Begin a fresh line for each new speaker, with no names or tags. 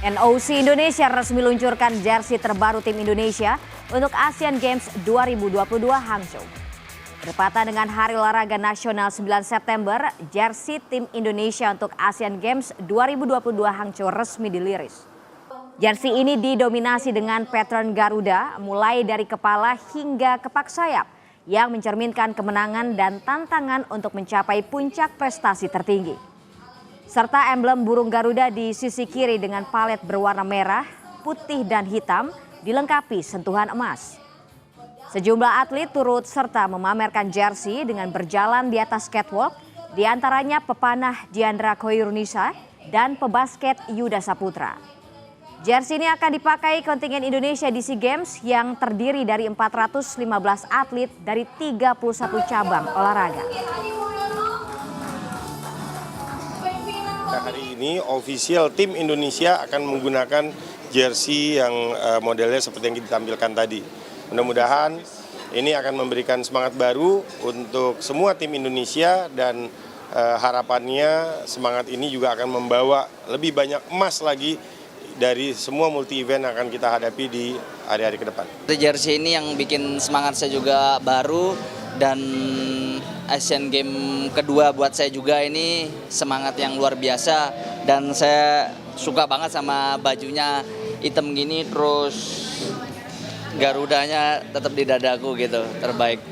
NOC Indonesia resmi luncurkan jersey terbaru tim Indonesia untuk Asian Games 2022 Hangzhou. Bertepatan dengan Hari Olahraga Nasional 9 September, jersey tim Indonesia untuk Asian Games 2022 Hangzhou resmi diliris. Jersey ini didominasi dengan pattern Garuda mulai dari kepala hingga kepak sayap yang mencerminkan kemenangan dan tantangan untuk mencapai puncak prestasi tertinggi. Serta emblem burung Garuda di sisi kiri dengan palet berwarna merah, putih dan hitam dilengkapi sentuhan emas. Sejumlah atlet turut serta memamerkan jersey dengan berjalan di atas catwalk, diantaranya pepanah Diandra Koirunisa dan pebasket Yuda Saputra. Jersey ini akan dipakai kontingen Indonesia di SEA Games yang terdiri dari 415 atlet dari 31 cabang olahraga.
Hari ini official tim Indonesia akan menggunakan jersey yang modelnya seperti yang ditampilkan tadi. Mudah-mudahan ini akan memberikan semangat baru untuk semua tim Indonesia dan harapannya semangat ini juga akan membawa lebih banyak emas lagi dari semua multi event yang akan kita hadapi di hari-hari ke depan.
Jersey ini yang bikin semangat saya juga baru dan Asian Games kedua buat saya juga ini semangat yang luar biasa dan saya suka banget sama bajunya hitam gini terus Garudanya tetap di dadaku gitu, terbaik.